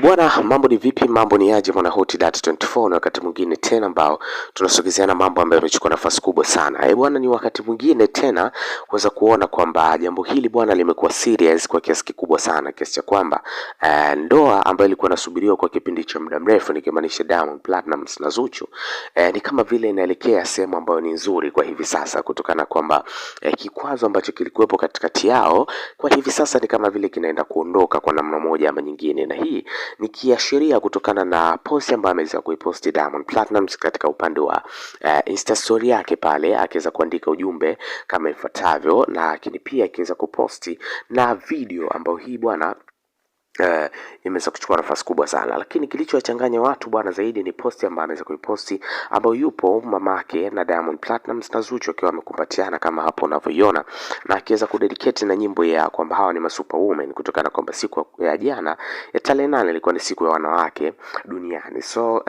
Bwana, mambo ni vipi? Mambo ni aje mwana Hot Data 24, na wakati mwingine tena ambao tunasogezeana mambo ambayo yamechukua nafasi kubwa sana. Bwana, ni wakati mwingine tena kuweza kuona kwamba jambo hili bwana limekuwa serious kwa kiasi kikubwa sana, kiasi cha kwamba ndoa ambayo ilikuwa inasubiriwa kwa kipindi cha muda mrefu, nikimaanisha Diamond Platnumz na Zuchu, ni kama vile inaelekea sehemu ambayo ni nzuri kwa hivi sasa, kutokana kwamba kikwazo ambacho kilikuwepo katikati yao kwa hivi sasa ni kama vile kinaenda kuondoka kwa namna moja ama nyingine, na hii ni kiashiria kutokana na post ambayo ameweza kuiposti Diamond Platnumz katika upande wa Insta story yake pale, akiweza kuandika ujumbe kama ifuatavyo, na lakini pia akiweza kuposti na video ambayo hii bwana imeweza kuchukua nafasi kubwa sana, lakini kilichowachanganya watu bwana zaidi ni posti ambayo ameweza kuiposti, ambayo yupo mamake na Diamond Platnumz na Zuchu akiwa amekumbatiana kama hapo unavyoiona, na akiweza kudedicate na nyimbo ya kwamba hawa ni masuperwomen, kutokana kwamba siku ya jana ya tarehe 8 ilikuwa ni siku ya wanawake duniani. So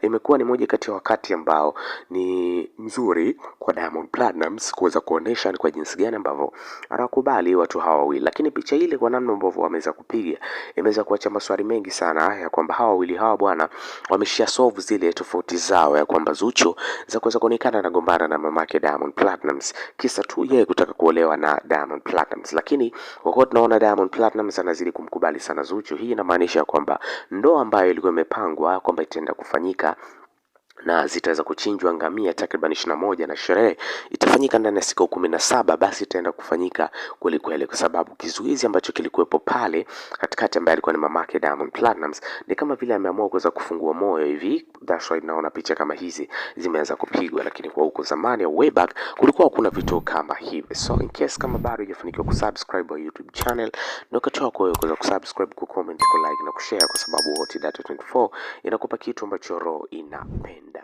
imekuwa ni moja kati ya wakati ambao ni mzuri kwa Diamond Platnumz kuweza kuonesha ni kwa jinsi gani ambavyo anakubali watu hawa wawili, lakini picha ile kwa namna ambavyo wameweza kupiga imeweza kuacha maswali mengi sana ya kwamba hawa wawili hawa bwana wameshia solve zile tofauti zao, ya kwamba Zuchu za kuweza kuonekana na gombana na mamake Diamond Platnumz kisa tu yeye kutaka kuolewa na Diamond Platnumz, lakini wakati tunaona Diamond Platnumz anazidi kumkubali sana Zuchu, hii inamaanisha kwamba ndoa ambayo ilikuwa imepangwa kwamba itaenda kufanyika na zitaweza kuchinjwa ngamia takriban 21 na sherehe itafanyika ndani ya siku 17, basi itaenda kufanyika kweli kweli, kwa sababu kizuizi ambacho kilikuwepo pale katikati ambaye alikuwa ni mamake Diamond Platnumz ni kama vile ameamua kuweza kufungua moyo hivi. That's why naona picha kama hizi zimeanza kupigwa, lakini kwa huko zamani way back kulikuwa kuna vitu kama hivi. So in case kama bado hujafanikiwa kusubscribe wa YouTube channel, na ukatoa kwa kuweza kusubscribe, ku comment, ku like na kushare, kwa sababu Hot Data 24 inakupa kitu ambacho roho inapenda.